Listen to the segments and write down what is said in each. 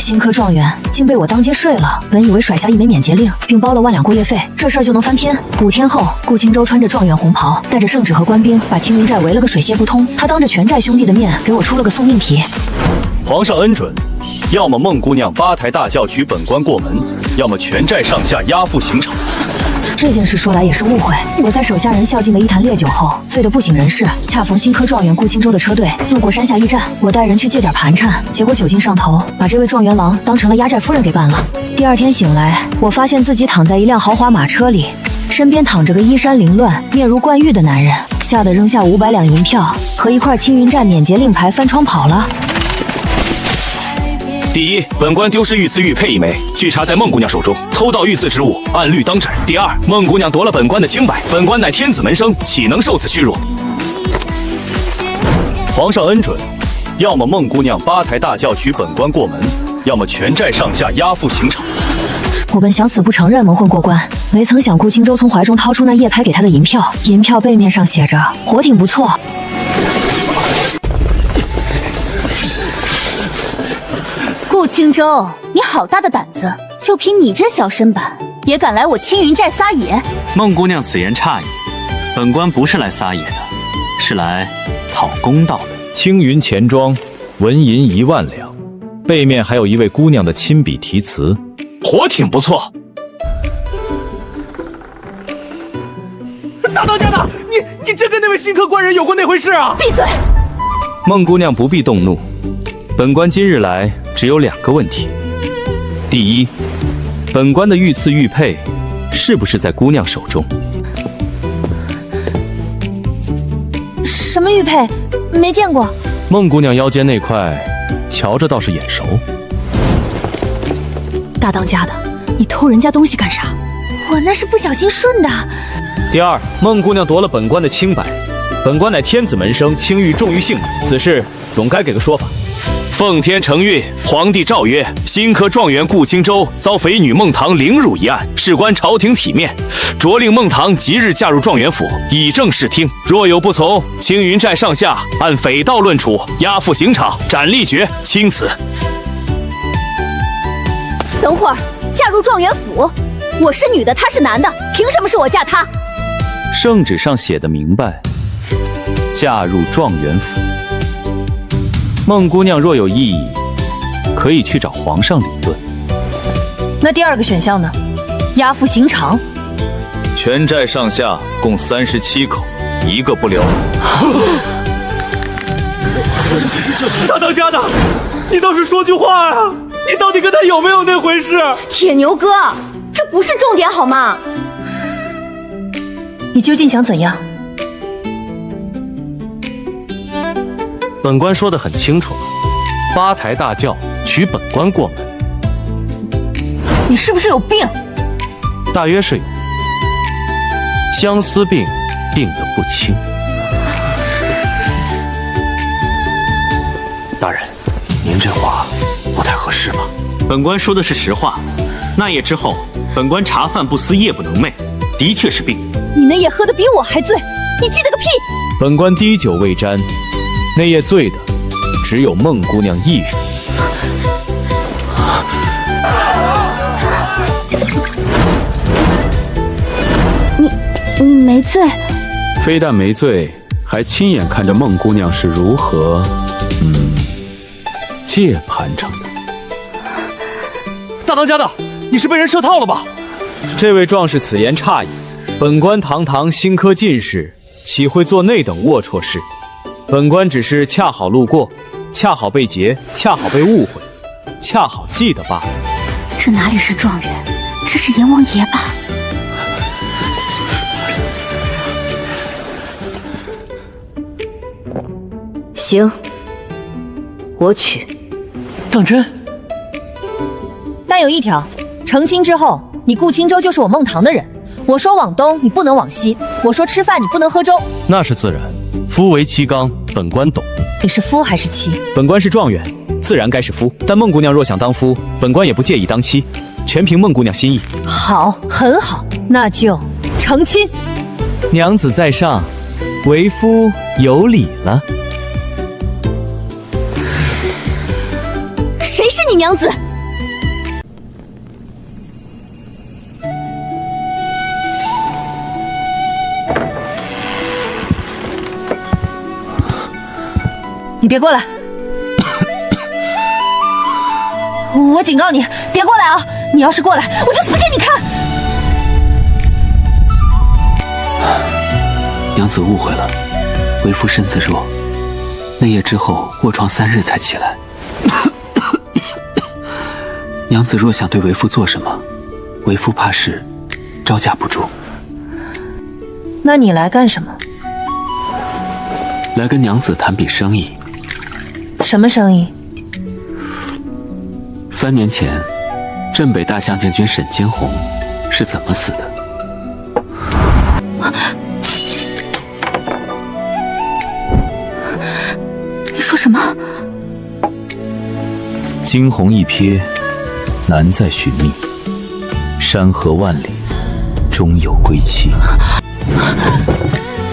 新科状元竟被我当街睡了，本以为甩下一枚免节令，并包了1万两过夜费，这事儿就能翻篇。5天后，顾青州穿着状元红袍，带着圣旨和官兵，把青云寨围了个水泄不通。他当着全寨兄弟的面给我出了个送命题：皇上恩准，要么孟姑娘八抬大轿举本官过门，要么全寨上下押赴刑场。这件事说来也是误会，我在手下人孝敬了一坛烈酒后，醉得不省人事。恰逢新科状元顾青州的车队路过山下驿站，我带人去借点盘缠，结果酒劲上头，把这位状元郎当成了压寨夫人给办了。第2天醒来，我发现自己躺在一辆豪华马车里，身边躺着个衣衫凌乱、面如冠玉的男人，吓得扔下500两银票和一块青云寨免节令牌，翻窗跑了。第一，本官丢失御赐玉佩1枚，据查在孟姑娘手中，偷盗御赐之物，按律当斩。第二，孟姑娘夺了本官的清白，本官乃天子门生，岂能受此屈辱？皇上恩准，要么孟姑娘八抬大轿举本官过门，要么全寨上下押赴刑场。我本想死不承认蒙混过关，没曾想顾青州从怀中掏出那夜拍给他的银票，银票背面上写着“活挺不错”。顾青州，你好大的胆子！就凭你这小身板，也敢来我青云寨撒野？孟姑娘此言差矣，本官不是来撒野的，是来讨公道的。青云钱庄，纹银1万两，背面还有一位姑娘的亲笔题词，活挺不错。大当家的，你真跟那位新科官人有过那回事啊？闭嘴！孟姑娘不必动怒，本官今日来只有2个问题。第一，本官的御赐玉佩是不是在姑娘手中？什么玉佩？没见过。孟姑娘腰间那块，瞧着倒是眼熟。大当家的，你偷人家东西干啥？我那是不小心顺的。第二，孟姑娘夺了本官的清白，本官乃天子门生，清誉重于性命，此事总该给个说法。奉天承运，皇帝诏曰：新科状元顾青州遭匪女孟棠凌辱一案，事关朝廷体面，着令孟棠即日嫁入状元府，以正视听。若有不从，青云寨上下按匪盗论处，押赴刑场，斩立决，钦此。等会儿，嫁入状元府？我是女的，他是男的，凭什么是我嫁他？圣旨上写的明白，嫁入状元府。孟姑娘若有异议，可以去找皇上理论。那第2个选项呢？押赴刑场。全寨上下共37口，1个不留。大当家的，你倒是说句话啊！你到底跟他有没有那回事？铁牛哥，这不是重点好吗？你究竟想怎样？本官说得很清楚了，八抬大轿取本官过门。你是不是有病？大约是有，相思病病得不轻。大人，您这话不太合适吧？本官说的是实话。那夜之后，本官茶饭不思，夜不能寐，的确是病。你那夜喝得比我还醉，你记得个屁！本官滴酒未沾，那夜醉的只有孟姑娘一人。你没醉？非但没醉，还亲眼看着孟姑娘是如何，借盘成的。大当家的，你是被人设套了吧？这位壮士此言差矣，本官堂堂新科进士，岂会做那等龌龊事？本官只是恰好路过，恰好被劫，恰好被误会，恰好记得罢了。这哪里是状元，这是阎王爷吧？行，我取。当真？但有一条，成亲之后，你顾青州就是我孟棠的人。我说往东，你不能往西；我说吃饭，你不能喝粥。那是自然，夫为妻纲，本官懂。你是夫还是妻？本官是状元，自然该是夫。但孟姑娘若想当夫，本官也不介意当妻，全凭孟姑娘心意。好，很好，那就成亲。娘子在上，为夫有礼了。谁是你娘子？你别过来！我警告你，别过来啊！你要是过来，我就死给你看！娘子误会了，为夫身子弱，那夜之后卧床3日才起来。娘子若想对为夫做什么，为夫怕是招架不住。那你来干什么？来跟娘子谈笔生意。什么生意？3年前，镇北大相将军沈惊鸿是怎么死的？你说什么？惊鸿一瞥，难再寻觅。山河万里，终有归期。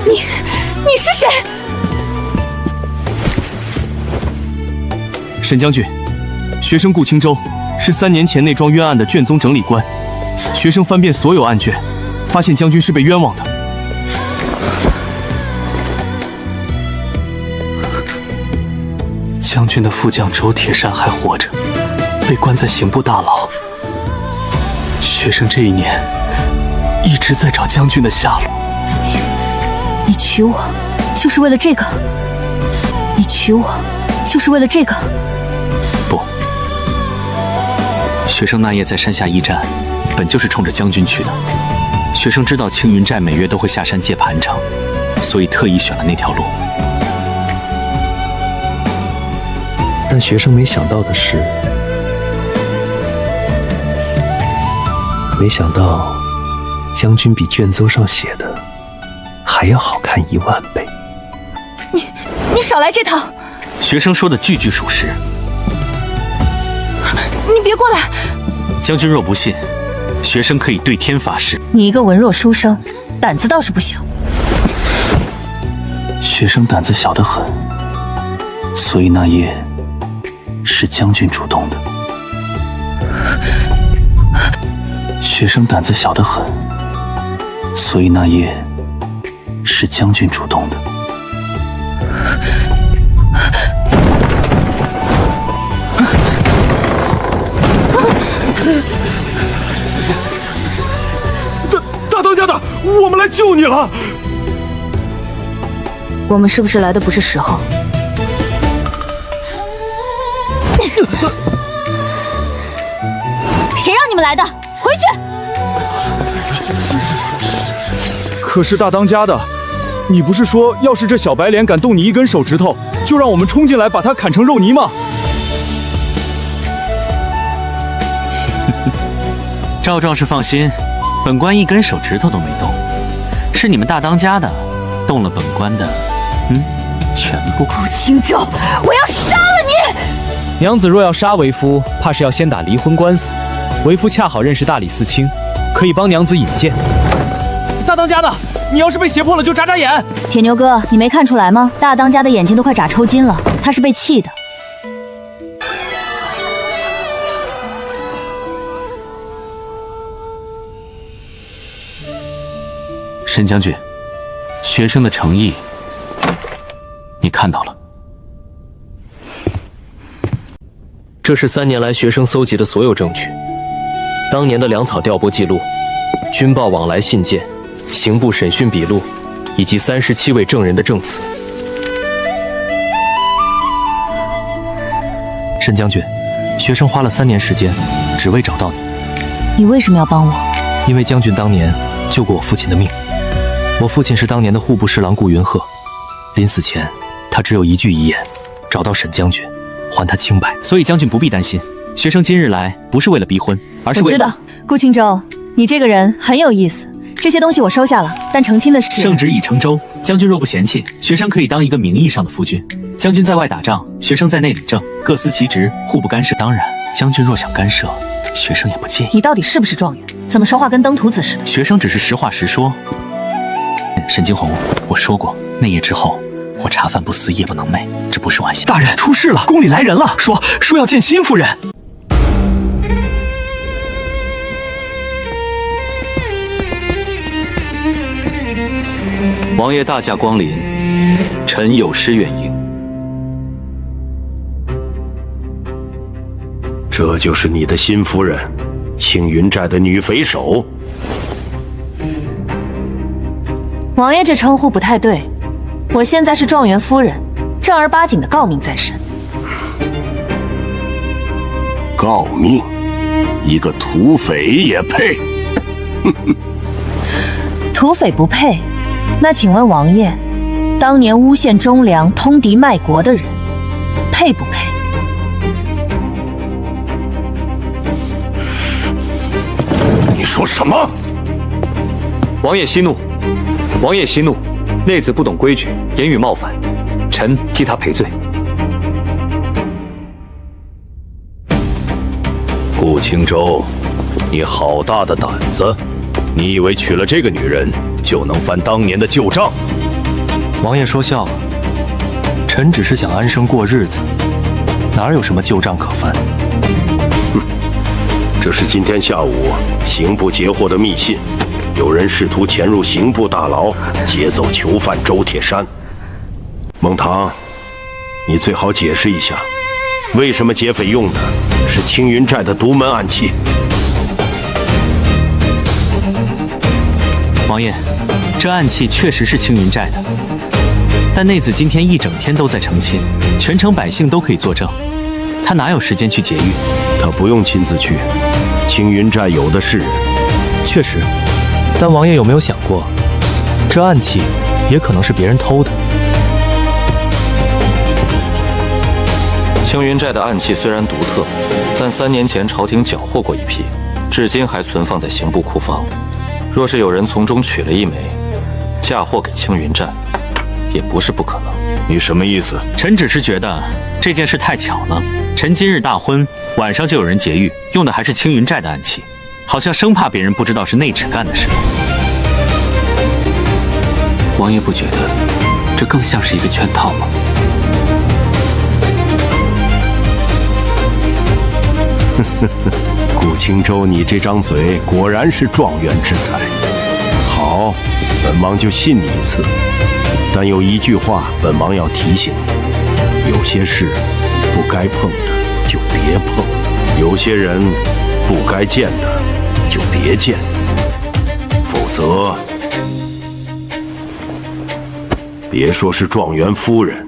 你是谁？沈将军，学生顾青州是3年前那桩冤案的卷宗整理官。学生翻遍所有案卷，发现将军是被冤枉的。将军的副将周铁山还活着，被关在刑部大牢。学生这1年一直在找将军的下落。你娶我，就是为了这个？你娶我，就是为了这个？不，学生那夜在山下驿站，本就是冲着将军去的。学生知道青云寨每月都会下山借盘缠，所以特意选了那条路。但学生没想到的是，没想到将军比卷宗上写的还要好看10000倍。你少来这套！学生说的句句属实。你别过来！将军若不信，学生可以对天发誓。你一个文弱书生，胆子倒是不小。学生胆子小得很，所以那夜是将军主动的。学生胆子小得很，所以那夜是将军主动的。大当家的，我们来救你了。我们是不是来的不是时候？谁让你们来的？回去！可是大当家的，你不是说要是这小白脸敢动你1根手指头，就让我们冲进来把他砍成肉泥吗？赵壮士放心，本官1根手指头都没动，是你们大当家的动了本官的，全部。顾青州，我要杀了你！娘子若要杀为夫，怕是要先打离婚官司。为夫恰好认识大理寺卿，可以帮娘子引荐。大当家的，你要是被胁迫了，就眨眨眼。铁牛哥，你没看出来吗？大当家的眼睛都快眨抽筋了，他是被气的。沈将军，学生的诚意，你看到了。这是3年来学生搜集的所有证据，当年的粮草调拨记录、军报往来信件、刑部审讯笔录，以及37位证人的证词。沈将军，学生花了3年时间，只为找到你。你为什么要帮我？因为将军当年救过我父亲的命。我父亲是当年的户部侍郎顾云鹤，临死前他只有1句遗言：找到沈将军，还他清白。所以将军不必担心，学生今日来不是为了逼婚，而是为了……我知道，顾青州，你这个人很有意思。这些东西我收下了，但成亲的事……圣旨已成舟，将军若不嫌弃，学生可以当一个名义上的夫君。将军在外打仗，学生在内理政，各司其职，互不干涉。当然，将军若想干涉，学生也不介意。你到底是不是状元？怎么说话跟登徒子似的？学生只是实话实说。沈惊鸿，我说过，那夜之后，我茶饭不思，夜不能寐，这不是玩笑。大人，出事了，宫里来人了，说要见新夫人。王爷大驾光临，臣有失远迎。这就是你的新夫人，青云寨的女匪首。王爷这称呼不太对，我现在是状元夫人，正儿八经的诰命在身。诰命？一个土匪也配？土匪不配？那请问王爷，当年诬陷忠良、通敌卖国的人，配不配？你说什么？王爷息怒，王爷息怒，内子不懂规矩，言语冒犯，臣替他赔罪。顾青州，你好大的胆子！你以为娶了这个女人就能翻当年的旧账？王爷说笑了，臣只是想安生过日子，哪有什么旧账可翻？这是今天下午刑部截获的密信，有人试图潜入刑部大牢，劫走囚犯周铁山。孟堂，你最好解释一下，为什么劫匪用的是青云寨的独门暗器？王爷，这暗器确实是青云寨的，但内子今天一整天都在成亲，全城百姓都可以作证，他哪有时间去劫狱？他不用亲自去，青云寨有的是人。确实，但王爷有没有想过，这暗器也可能是别人偷的？青云寨的暗器虽然独特，但3年前朝廷缴获过一批，至今还存放在刑部库房。若是有人从中取了一枚，嫁祸给青云寨，也不是不可能。你什么意思？臣只是觉得这件事太巧了。臣今日大婚，晚上就有人劫狱，用的还是青云寨的暗器，好像生怕别人不知道是内侄干的似的。王爷不觉得这更像是一个圈套吗？顾青州，你这张嘴果然是状元之才。好，本王就信你一次。但有一句话，本王要提醒你：有些事不该碰的就别碰，有些人不该见的就别见，否则别说是状元夫人，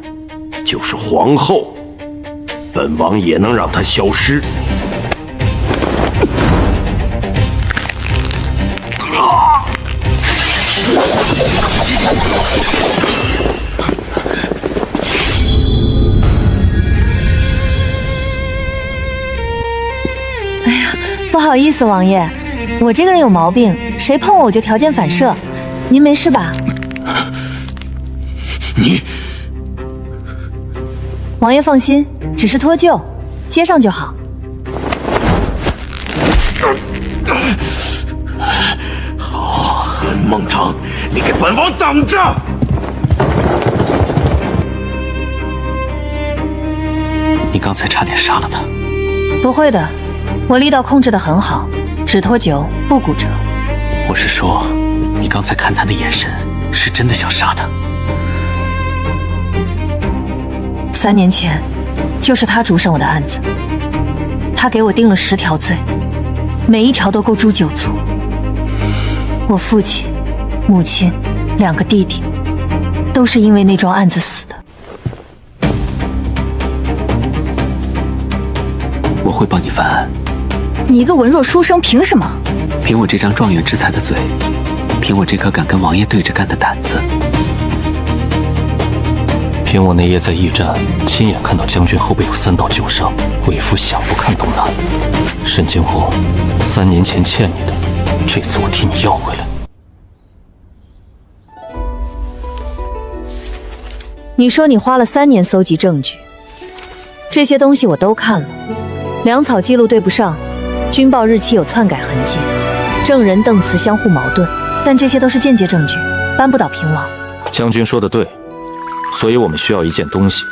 就是皇后，本王也能让她消失。哎呀，不好意思，王爷，我这个人有毛病，谁碰我就条件反射。您没事吧？你，王爷放心，只是脱臼，接上就好。好，孟尝，你给本王等着！你刚才差点杀了他。不会的，我力道控制得很好，只脱臼不骨折。我是说，你刚才看他的眼神，是真的想杀他。3年前，就是他主审我的案子，他给我定了10条罪，每一条都够诛9族。我父亲、母亲、2个弟弟，都是因为那桩案子死的。我会帮你翻案。你一个文弱书生，凭什么？凭我这张状元之才的嘴，凭我这颗敢跟王爷对着干的胆子，凭我那夜在驿站亲眼看到将军后背有3道旧伤，为夫想不看都难。沈金虎，3年前欠你的，这次我替你要回来。你说你花了3年搜集证据，这些东西我都看了，粮草记录对不上，军报日期有篡改痕迹，证人邓词相互矛盾，但这些都是间接证据，扳不倒平王。将军说的对，所以我们需要一件东西，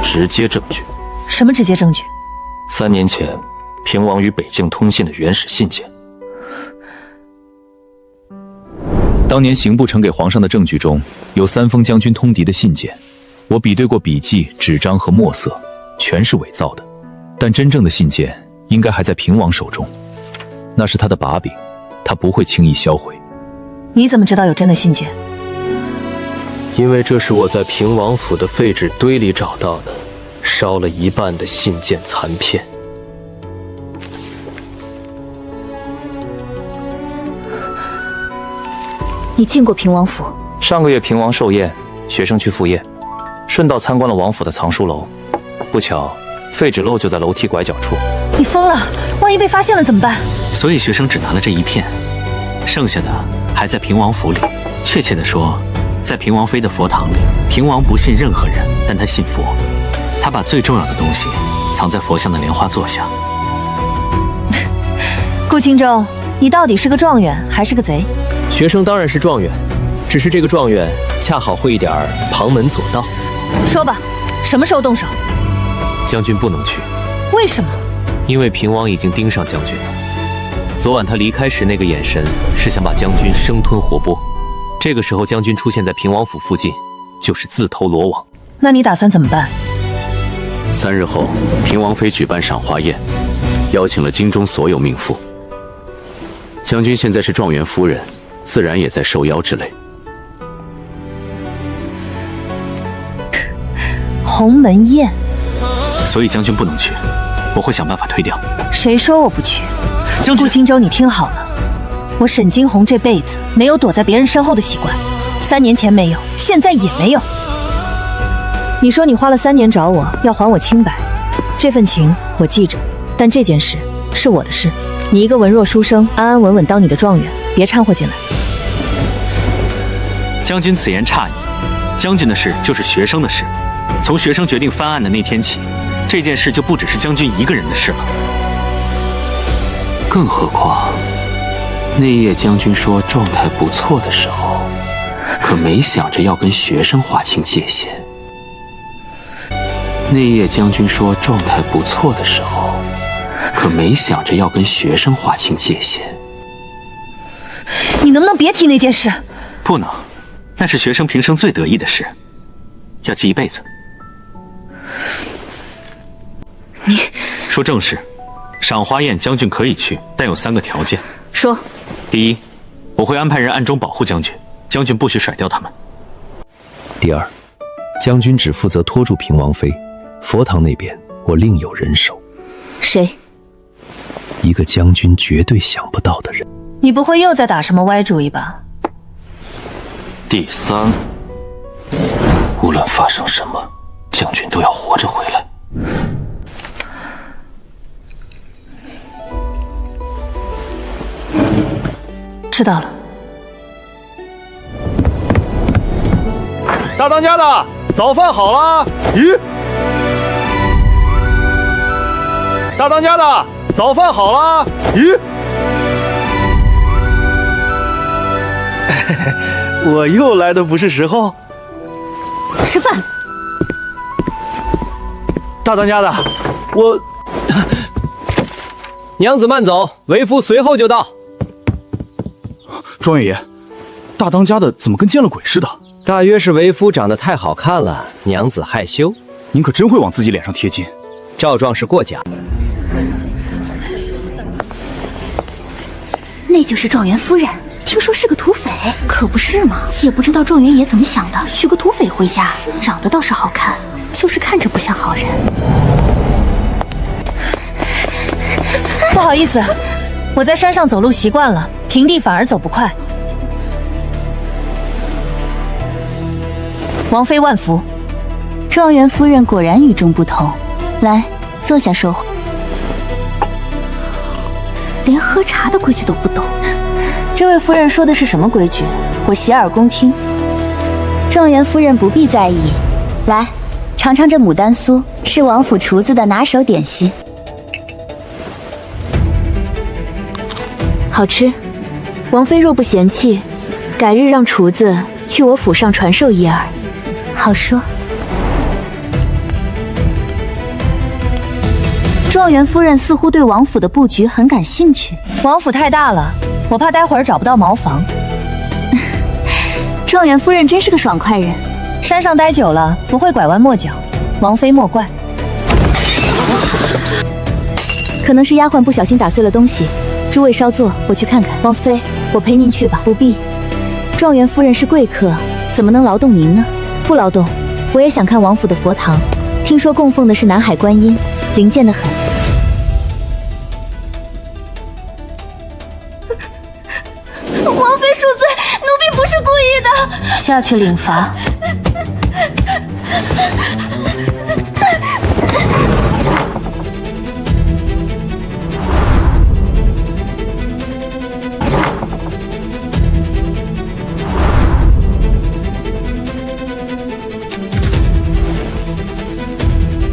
直接证据。什么直接证据？3年前平王与北境通信的原始信件。当年刑部呈给皇上的证据中有3封将军通敌的信件，我比对过笔迹、纸张和墨色，全是伪造的。但真正的信件应该还在平王手中，那是他的把柄，他不会轻易销毁。你怎么知道有真的信件？因为这是我在平王府的废纸堆里找到的，烧了一半的信件残片。你进过平王府？上个月平王寿宴，学生去赴宴，顺道参观了王府的藏书楼。不巧，废纸漏就在楼梯拐角处。你疯了！万一被发现了怎么办？所以学生只拿了这一片，剩下的还在平王府里。确切的说，在平王妃的佛堂里。平王不信任何人，但他信佛。他把最重要的东西藏在佛像的莲花座下。顾青州，你到底是个状元还是个贼？学生当然是状元，只是这个状元恰好会一点旁门左道。说吧，什么时候动手？将军不能去。为什么？因为平王已经盯上将军了。昨晚他离开时那个眼神，是想把将军生吞活剥。这个时候将军出现在平王府附近，就是自投罗网。那你打算怎么办？3日后，平王妃举办赏花宴，邀请了京中所有命妇。将军现在是状元夫人，自然也在受邀之类。鸿门宴，所以将军不能去，我会想办法推掉。谁说我不去？将军，顾青州，你听好了，我沈惊鸿这辈子没有躲在别人身后的习惯，3年前没有，现在也没有。你说你花了3年找我，要还我清白，这份情我记着，但这件事是我的事，你一个文弱书生，安安稳稳当你的状元，别掺和进来。将军此言差矣，将军的事就是学生的事，从学生决定翻案的那天起，这件事就不只是将军一个人的事了。更何况，那夜将军说状态不错的时候，可没想着要跟学生划清界限。那夜将军说状态不错的时候，可没想着要跟学生划清界限。你能不能别提那件事？不能，那是学生平生最得意的事，要记一辈子。你说正事，赏花宴将军可以去，但有3个条件。说。第一，我会安排人暗中保护将军，将军不许甩掉他们。第二，将军只负责拖住平王妃，佛堂那边我另有人手。谁？一个将军绝对想不到的人。你不会又在打什么歪主意吧？第三，无论发生什么，将军都要活着回来。知道了。大当家的，早饭好了。咦？大当家的，早饭好了。咦？我又来的不是时候。吃饭。大当家的，我……娘子慢走，为夫随后就到。庄元爷，大当家的怎么跟见了鬼似的？大约是为夫长得太好看了，娘子害羞。您可真会往自己脸上贴金。赵壮是过奖。那就是状元夫人，听说是个土匪，可不是嘛？也不知道状元爷怎么想的，娶个土匪回家，长得倒是好看，就是看着不像好人。不好意思，我在山上走路习惯了，平地反而走不快。王妃万福。状元夫人果然与众不同，来，坐下说话。连喝茶的规矩都不懂。这位夫人说的是什么规矩？我洗耳恭听。状元夫人不必在意，来，尝尝这牡丹酥，是王府厨子的拿手点心。好吃，王妃若不嫌弃，改日让厨子去我府上传授一二。好说。状元夫人似乎对王府的布局很感兴趣。王府太大了，我怕待会儿找不到茅房。状元夫人真是个爽快人，山上待久了不会拐弯抹角，王妃莫怪。可能是丫鬟不小心打碎了东西。诸位稍坐，我去看看。王妃，我陪您去吧。不必，状元夫人是贵客，怎么能劳动您呢？不劳动，我也想看王府的佛堂。听说供奉的是南海观音，灵验得很。王妃恕罪，奴婢不是故意的。下去领罚。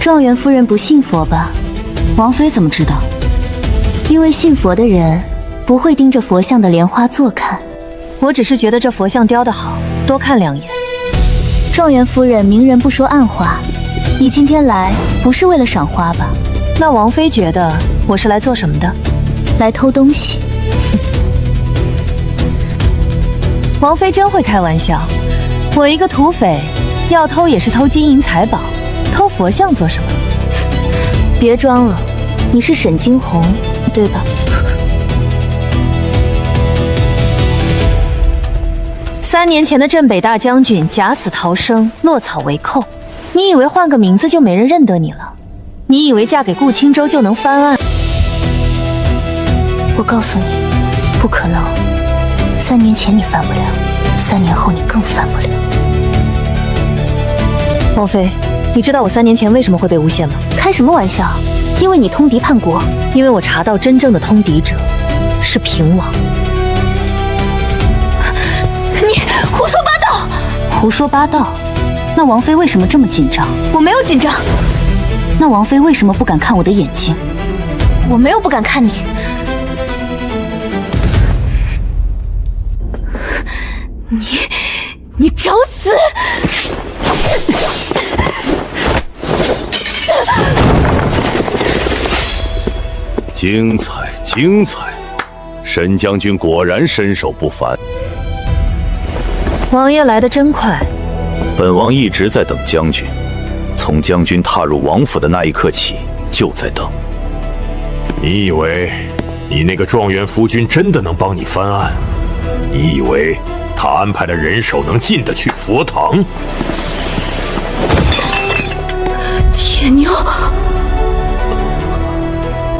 状元夫人不信佛吧？王妃怎么知道？因为信佛的人不会盯着佛像的莲花座看。我只是觉得这佛像雕得好，多看2眼。状元夫人明人不说暗话，你今天来不是为了赏花吧？那王妃觉得我是来做什么的？来偷东西。王妃真会开玩笑，我一个土匪，要偷也是偷金银财宝，偷佛像做什么？别装了，你是沈惊鸿，对吧？3年前的镇北大将军假死逃生，落草为寇。你以为换个名字就没人认得你了？你以为嫁给顾青州就能翻案？我告诉你，不可能。3年前你翻不了，3年后你更翻不了。王妃，你知道我3年前为什么会被诬陷吗？开什么玩笑？因为你通敌叛国。因为我查到真正的通敌者是平王。你胡说八道！胡说八道？那王妃为什么这么紧张？我没有紧张。那王妃为什么不敢看我的眼睛？我没有不敢看你。你找死！精彩，精彩！沈将军果然身手不凡。王爷来得真快。本王一直在等将军，从将军踏入王府的那一刻起就在等。你以为你那个状元夫君真的能帮你翻案？你以为他安排的人手能进得去佛堂？铁牛，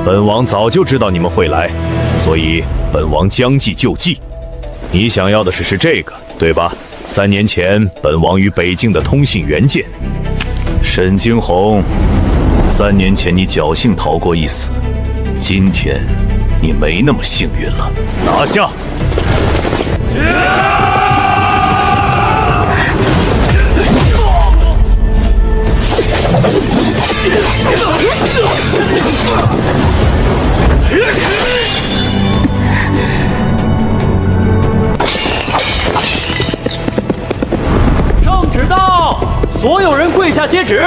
本王早就知道你们会来，所以本王将计就计。你想要的是这个，对吧？3年前，本王与北境的通信原件。沈惊鸿，3年前你侥幸逃过一死，今天你没那么幸运了。拿下！圣旨到，所有人跪下接旨。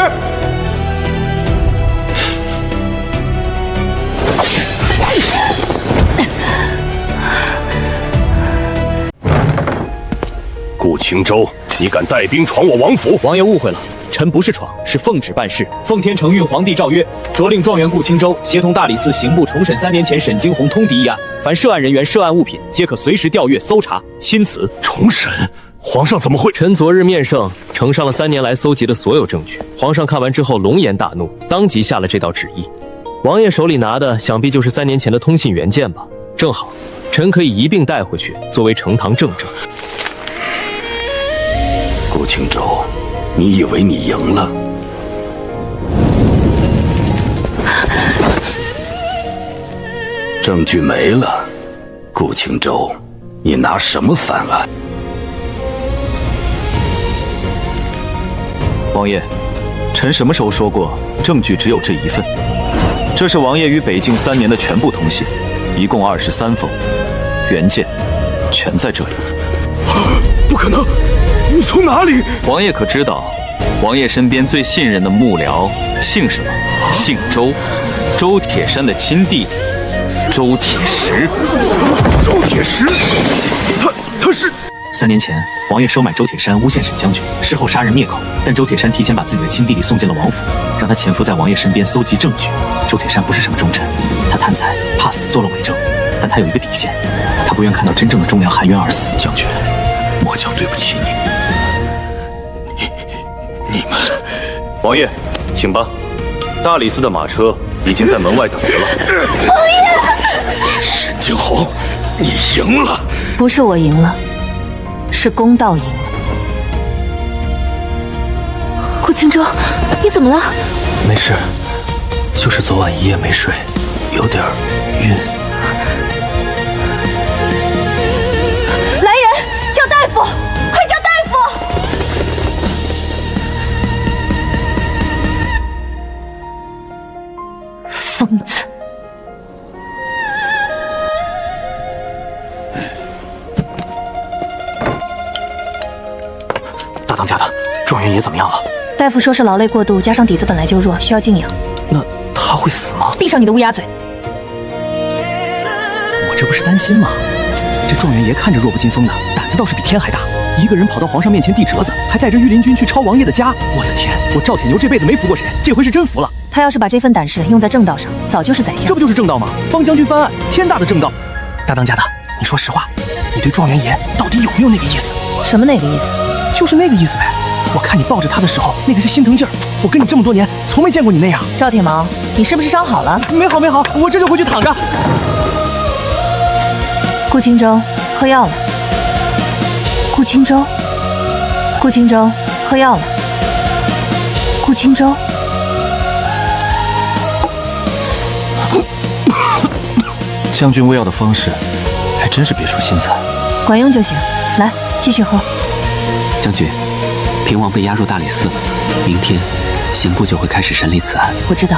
顾青州，你敢带兵闯我王府？王爷误会了，臣不是闯，是奉旨办事。奉天承运皇帝诏曰，着令状元顾青州协同大理寺刑部重审3年前沈惊鸿通敌一案，凡涉案人员、涉案物品，皆可随时调阅搜查。钦此。重审？皇上怎么会？臣昨日面圣，呈上了3年来搜集的所有证据。皇上看完之后龙颜大怒，当即下了这道旨意。王爷手里拿的想必就是3年前的通信原件吧？正好，臣可以一并带回去，作为呈堂证证。顾青州，你以为你赢了？证据没了，顾青州，你拿什么翻案？王爷，臣什么时候说过证据只有这一份？这是王爷与北境3年的全部通信，一共23封，原件全在这里。不可能！你从哪里？王爷可知道，王爷身边最信任的幕僚姓什么？姓周，周铁山的亲弟弟周铁石。周铁石？他是？3年前，王爷收买周铁山诬陷沈将军，事后杀人灭口，但周铁山提前把自己的亲弟弟送进了王府，让他潜伏在王爷身边搜集证据。周铁山不是什么忠臣，他他贪财怕死做了伪证，但他有一个底线，他不愿看到真正的忠良含冤而死。将军，末将对不起你。你们，王爷，请吧。大理寺的马车已经在门外等着了。王爷，沈惊鸿，你赢了。不是我赢了，是公道赢了。顾青舟，你怎么了？没事，就是昨晚一夜没睡，有点晕。来人，叫大夫，快叫大夫！疯子！大当家的，状元爷怎么样了？大夫说是劳累过度，加上底子本来就弱，需要静养。那他会死吗？闭上你的乌鸦嘴！我这不是担心吗？这状元爷看着弱不禁风的，胆子倒是比天还大。一个人跑到皇上面前递折子，还带着御林军去抄王爷的家。我的天，我赵铁牛这辈子没服过谁，这回是真服了。他要是把这份胆识用在正道上，早就是宰相。这不就是正道吗？帮将军翻案，天大的正道。大当家的，你说实话，你对状元爷到底有没有那个意思？什么那个意思？就是那个意思呗。我看你抱着他的时候，那个是心疼劲儿。我跟你这么多年，从没见过你那样。赵铁毛，你是不是伤好了？没好没好，我这就回去躺着。顾青舟，喝药了。顾青舟，顾青舟，喝药了。顾青舟。将军喂药的方式还真是别出心裁，管用就行。来，继续喝。将军，平王被押入大理寺了，明天刑部就会开始审理此案。我知道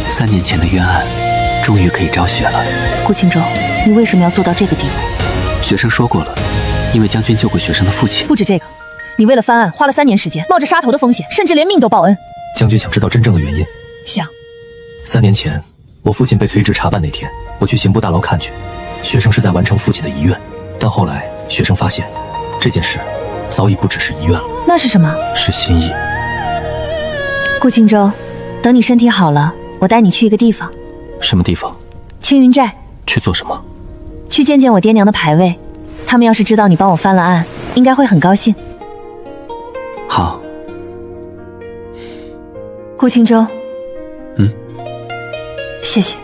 ，3年前的冤案终于可以昭雪了。顾青舟，你为什么要做到这个地步？学生说过了，因为将军救过学生的父亲。不止这个，你为了翻案花了3年时间，冒着杀头的风险，甚至连命都报恩。将军想知道真正的原因？想。 3年前，我父亲被推至查办那天，我去刑部大牢看去，学生是在完成父亲的遗愿，但后来学生发现，这件事早已不只是遗愿了。那是什么？是心意。顾青舟，等你身体好了，我带你去一个地方。什么地方？青云寨。去做什么？去见见我爹娘的牌位，他们要是知道你帮我翻了案，应该会很高兴。好。顾青舟。嗯。谢谢。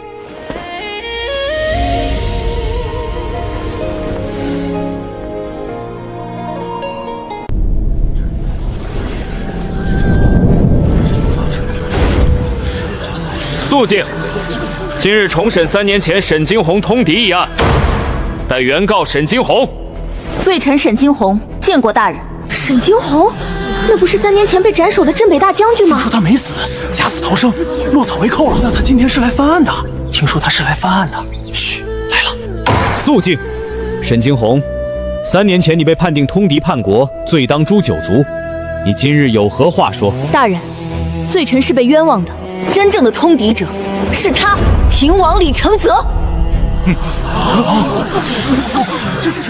肃静！今日重审3年前沈惊鸿通敌一案，待原告沈惊鸿。罪臣沈惊鸿见过大人。沈惊鸿，那不是3年前被斩首的镇北大将军吗？听说他没死，假死逃生，落草为寇了。那他今天是来翻案的。听说他是来翻案的。嘘，来了。肃静！沈惊鸿，3年前你被判定通敌叛国，罪当诛9族，你今日有何话说？大人，罪臣是被冤枉的，真正的通敌者是他，平王李承泽。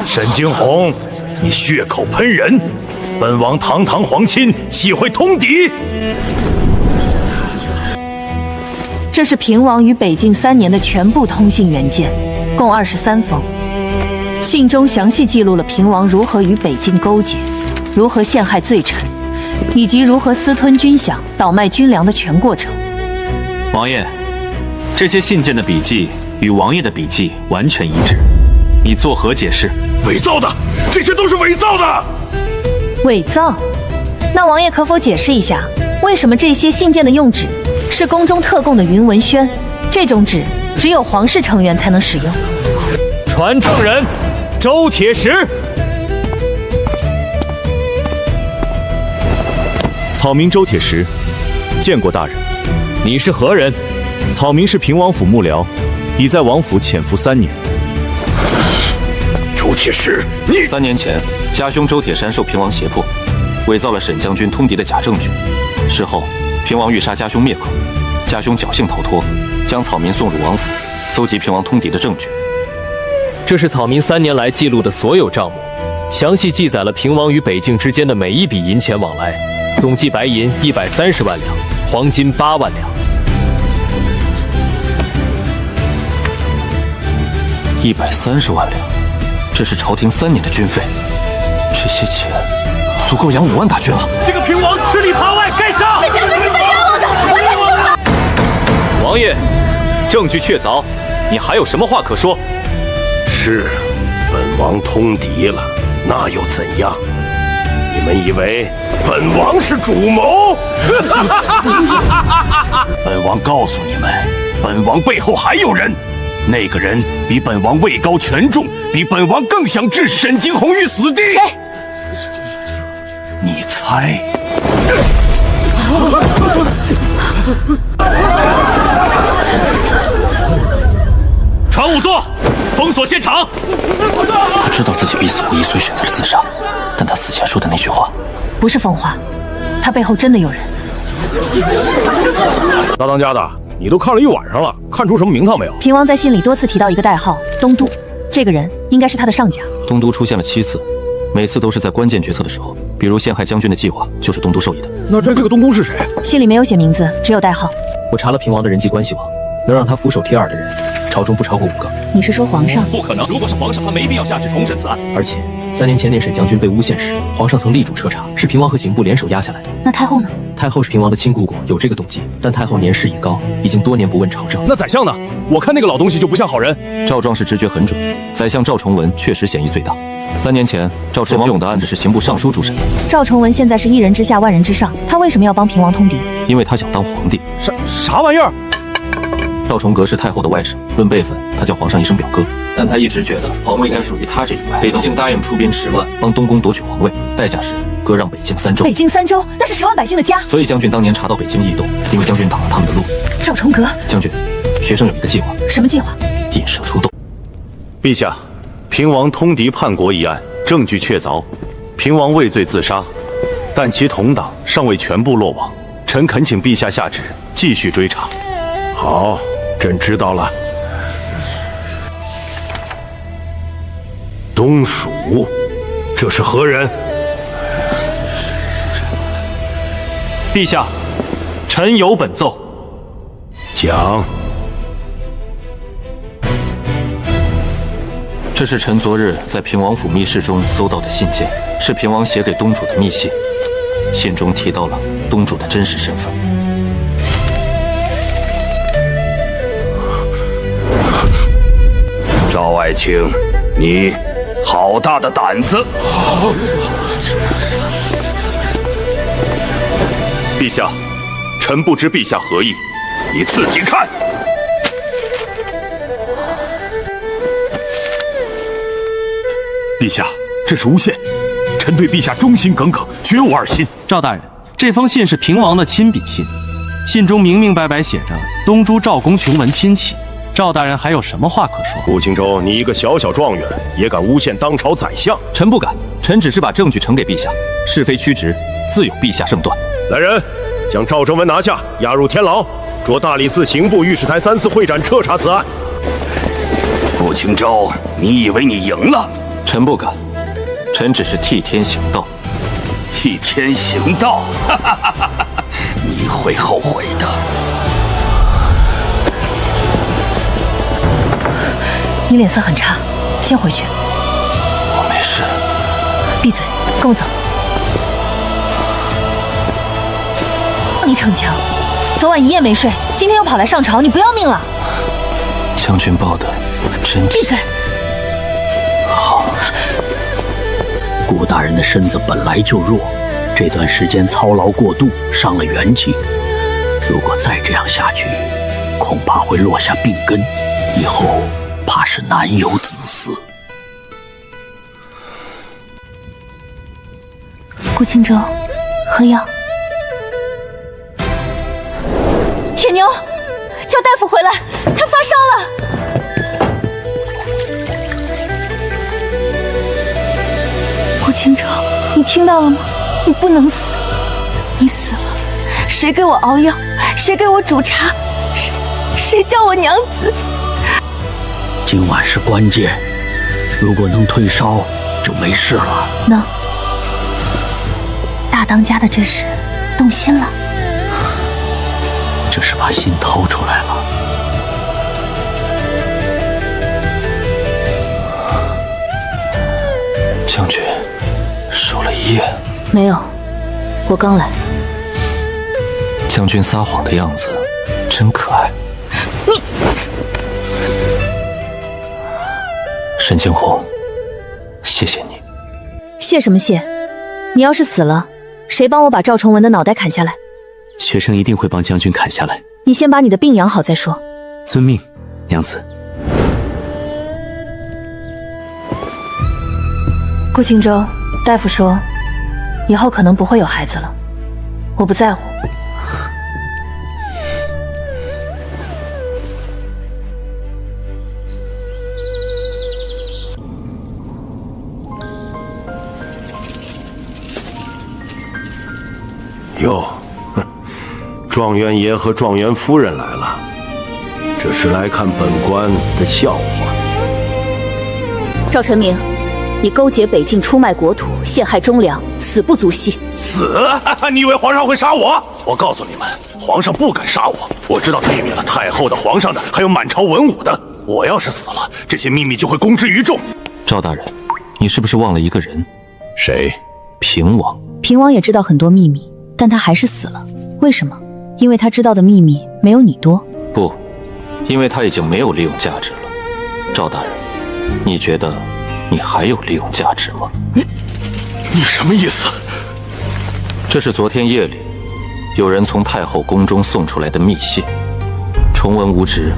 沈惊鸿，你血口喷人，本王堂堂皇亲岂会通敌？这是平王于北境3年的全部通信原件，共23封。信中详细记录了平王如何与北境勾结，如何陷害罪臣，以及如何私吞军饷、倒卖军粮的全过程。王爷，这些信件的笔记与王爷的笔记完全一致，你作何解释？伪造的，这些都是伪造的。伪造？那王爷可否解释一下，为什么这些信件的用纸是宫中特供的云文宣？这种纸只有皇室成员才能使用。传证人周铁石。草民周铁石，见过大人。你是何人？草民是平王府幕僚，已在王府潜伏3年。周铁石，你3年前，家兄周铁山受平王胁迫，伪造了沈将军通敌的假证据。事后，平王欲杀家兄灭口，家兄侥幸逃脱，将草民送入王府，搜集平王通敌的证据。这是草民3年来记录的所有账目，详细记载了平王与北境之间的每一笔银钱往来，总计白银130万两，黄金8万两。130万两，这是朝廷3年的军费，这些钱足够养5万大军了。这个平王吃里扒外，该杀！这家伙是来冤枉的，我太疯了！王爷，证据确凿，你还有什么话可说？是，本王通敌了，那又怎样？你们以为本王是主谋？本王告诉你们，本王背后还有人，那个人比本王位高权重，比本王更想置沈惊鸿于死地。谁？你猜？传仵作，封锁现场。他知道自己必死无疑，所以选择了自杀。但他死前说的那句话，不是疯话，他背后真的有人。大当家的，你都看了一晚上了，看出什么名堂没有？平王在信里多次提到一个代号东都，这个人应该是他的上家。东都出现了7次，每次都是在关键决策的时候，比如陷害将军的计划就是东都授意的。那这个东都是谁？信里没有写名字，只有代号。我查了平王的人际关系网，能让他俯首帖耳的人，朝中不超过5个。你是说皇上？不可能，如果是皇上，他没必要下旨重审此案。而且3年前那沈将军被诬陷时，皇上曾力主彻查，是平王和刑部联手压下来的。那太后呢？太后是平王的亲姑姑，有这个动机，但太后年事已高，已经多年不问朝政。那宰相呢？我看那个老东西就不像好人。赵壮士直觉很准，宰相赵崇文确实嫌疑最大。3年前，赵崇文的案子是刑部尚书主审，赵崇文现在是1人之下万人之上，他为什么要帮平王通敌？因为他想当皇帝。啥玩意儿？赵崇格是太后的外甥，论辈分，他叫皇上一声表哥。但他一直觉得皇位该属于他这一派。北京答应出兵10万，帮东宫夺取皇位，代价是割让北境3州。北境3州，那是10万百姓的家。所以将军当年查到北京异动，因为将军挡了他们的路。赵崇格，将军，学生有一个计划。什么计划？引蛇出洞。陛下，平王通敌叛国一案证据确凿，平王畏罪自杀，但其同党尚未全部落网。臣恳请陛下下旨继续追查。好，朕知道了。东蜀，这是何人？陛下，臣有本奏。讲。这是臣昨日在平王府密室中搜到的信件，是平王写给东主的密信。信中提到了东主的真实身份。赵爱卿，你好大的胆子！陛下，臣不知陛下何意，你自己看。陛下，这是诬陷，臣对陛下忠心耿耿，绝无二心。赵大人，这封信是平王的亲笔信，信中明明白白写着东珠赵公琼文亲戚。赵大人还有什么话可说？顾青州，你一个小小状元，也敢诬陷当朝宰相？臣不敢，臣只是把证据呈给陛下，是非曲直，自有陛下胜断。来人，将赵征文拿下，押入天牢，着大理寺刑部御史台3司会斩彻查此案。顾青州，你以为你赢了？臣不敢，臣只是替天行道。替天行道，你会后悔的。你脸色很差，先回去。我没事。闭嘴，跟我走。你逞强，昨晚一夜没睡，今天又跑来上朝，你不要命了？将军报的真闭嘴。好。顾大人的身子本来就弱，这段时间操劳过度，伤了元气。如果再这样下去，恐怕会落下病根，以后怕是难有子嗣。顾青州，喝药。铁牛，叫大夫回来，他发烧了。顾青州，你听到了吗？你不能死，你死了，谁给我熬药？谁给我煮茶？谁叫我娘子？今晚是关键，如果能退烧，就没事了。能。大当家的这是动心了。这是把心掏出来了。将军守了一夜。没有，我刚来。将军撒谎的样子真可爱。你，沈惊鸿，谢谢你。谢什么谢？你要是死了，谁帮我把赵崇文的脑袋砍下来？学生一定会帮将军砍下来。你先把你的病养好再说。遵命，娘子。顾青州，大夫说，以后可能不会有孩子了。我不在乎。哟，状元爷和状元夫人来了，这是来看本官的笑话。赵晨明，你勾结北境出卖国土，陷害忠良，死不足惜。死？你以为皇上会杀我？我告诉你们，皇上不敢杀我。我知道对面了太后的、皇上的，还有满朝文武的。我要是死了，这些秘密就会公之于众。赵大人，你是不是忘了一个人？谁？平王。平王也知道很多秘密，但他还是死了。为什么？因为他知道的秘密没有你多。不，因为他已经没有利用价值了。赵大人，你觉得你还有利用价值吗？你什么意思？这是昨天夜里有人从太后宫中送出来的密信。崇文无职，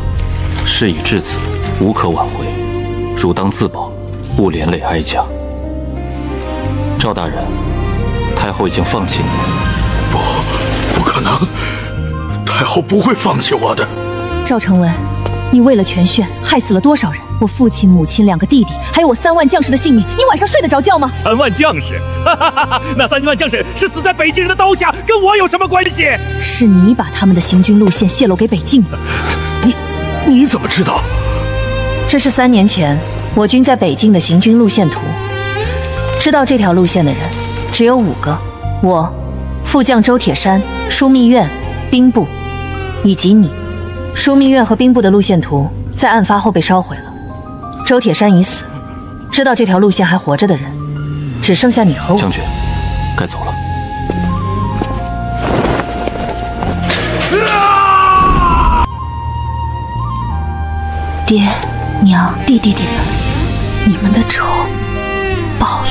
事已至此，无可挽回，汝当自保，勿连累哀家。赵大人，太后已经放弃你了。不可能，太后不会放弃我的。赵成文，你为了权炫害死了多少人？我父亲、母亲、2个弟弟，还有我3万将士的性命，你晚上睡得着觉吗？3万将士，那3万将士是死在北京人的刀下，跟我有什么关系？是你把他们的行军路线泄露给北境的。你怎么知道？这是3年前我军在北境的行军路线图。知道这条路线的人只有5个：我、副将周铁山、枢密院、兵部，以及你。枢密院和兵部的路线图在案发后被烧毁了。周铁山已死，知道这条路线还活着的人，只剩下你和我。将军，该走了。爹娘、弟弟们，你们的仇报了。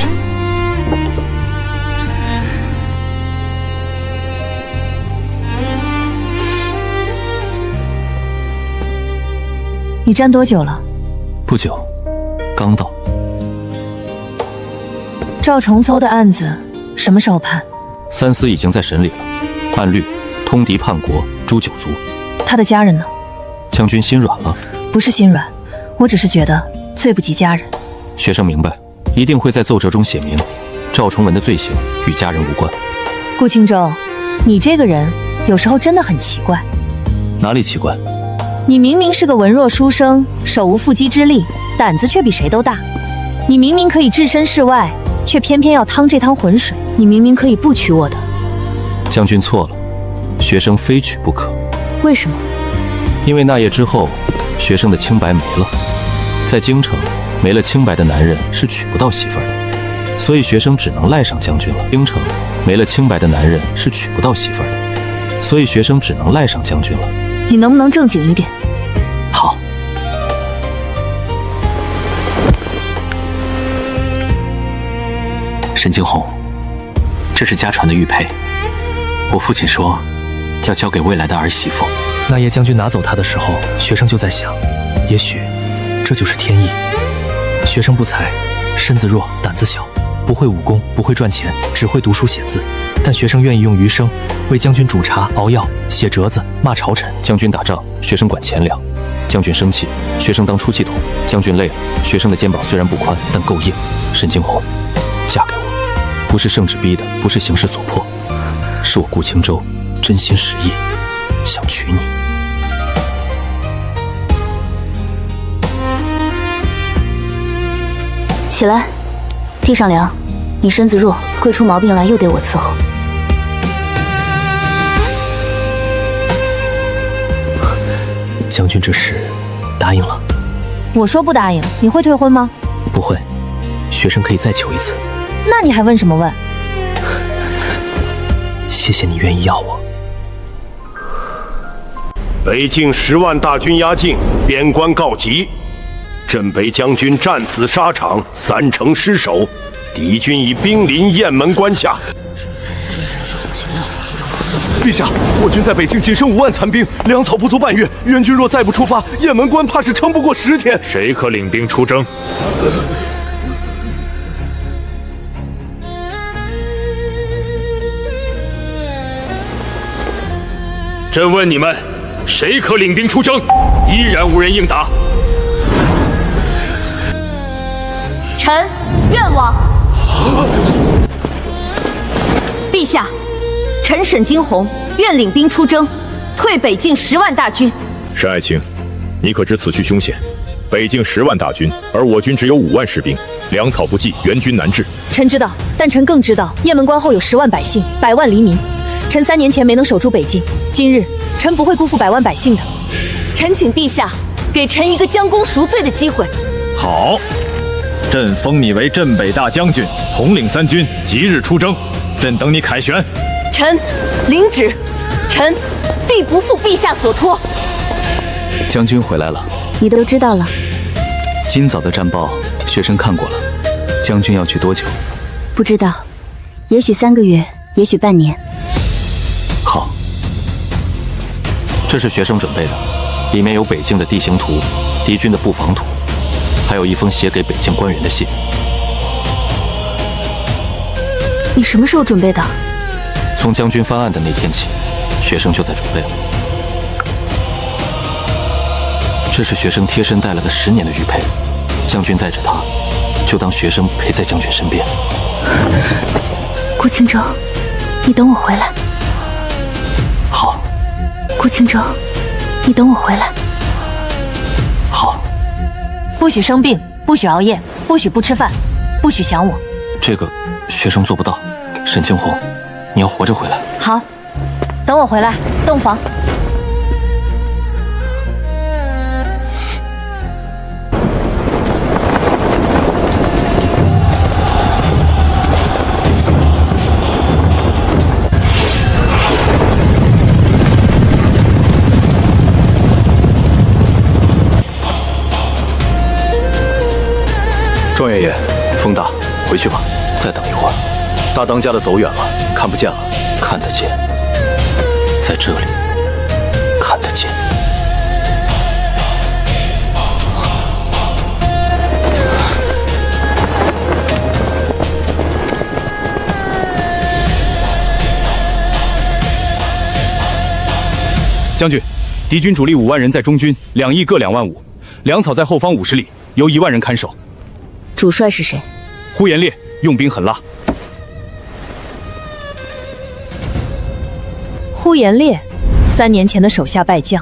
你站多久了？不久，刚到。赵重操的案子什么时候判？3司已经在审理了，按律通敌叛国，诛9族。他的家人呢？将军心软了？不是心软，我只是觉得罪不及家人。学生明白，一定会在奏折中写明，赵崇文的罪行与家人无关。顾青州，你这个人有时候真的很奇怪。哪里奇怪？你明明是个文弱书生，手无缚鸡之力，胆子却比谁都大。你明明可以置身事外，却偏偏要趟这趟浑水。你明明可以不娶我的。将军错了，学生非娶不可。为什么？因为那夜之后，学生的清白没了。在京城，没了清白的男人是娶不到媳妇儿的，所以学生只能赖上将军了。京城没了清白的男人是娶不到媳妇儿的，所以学生只能赖上将军了。你能不能正经一点？好。沈惊鸿，这是家传的玉佩，我父亲说要交给未来的儿媳妇。那夜将军拿走它的时候，学生就在想，也许这就是天意。学生不才，身子弱，胆子小，不会武功，不会赚钱，只会读书写字。但学生愿意用余生为将军煮茶、熬药、写折子、骂朝臣。将军打仗，学生管钱粮；将军生气，学生当出气筒；将军累了，学生的肩膀虽然不宽，但够硬。沈惊鸿，嫁给我，不是圣旨逼的，不是形势所迫，是我顾青州真心实意想娶你。起来，地上凉。你身子弱，会出毛病来，又得我伺候。将军这事答应了。我说不答应，你会退婚吗？不会。学生可以再求一次。那你还问什么问？谢谢你愿意要我。北境10万大军压境，边关告急。镇北将军战死沙场，3城失守，敌军已兵临雁门关下。陛下，我军在北境仅剩5万残兵，粮草不足半月。援军若再不出发，雁门关怕是撑不过10天。谁可领兵出征？朕问你们，谁可领兵出征？依然无人应答。臣愿往。陛下，臣沈惊鸿愿领兵出征，退北境10万大军。沈爱卿，你可知此去凶险？北境10万大军，而我军只有5万士兵，粮草不济，援军难治。臣知道，但臣更知道雁门关后有10万百姓，100万黎民。臣3年前没能守住北境，今日臣不会辜负100万百姓的。臣请陛下给臣一个将功赎罪的机会。好，朕封你为镇北大将军，统领3军，即日出征。朕等你凯旋。臣领旨，臣必不负陛下所托。将军回来了，你都知道了。今早的战报，学生看过了。将军要去多久？不知道，也许3个月，也许半年。好，这是学生准备的，里面有北境的地形图、敌军的布防图，还有一封写给北境官员的信。你什么时候准备的？从将军翻案的那天起，学生就在准备了。这是学生贴身带来的10年的玉佩，将军带着它，就当学生陪在将军身边。顾青州，你等我回来。好。顾青州，你等我回来。好。不许生病，不许熬夜，不许不吃饭，不许想我。这个学生做不到。沈惊鸿，你要活着回来。好，等我回来，洞房。状元爷，风大，回去吧。再等一会儿。大当家的走远了，看不见了。看得见，在这里看得见。将军，敌军主力5万人在中军，2翼各2万5，粮草在后方50里，由1万人看守。主帅是谁？呼延烈，用兵狠辣。呼延烈，3年前的手下败将。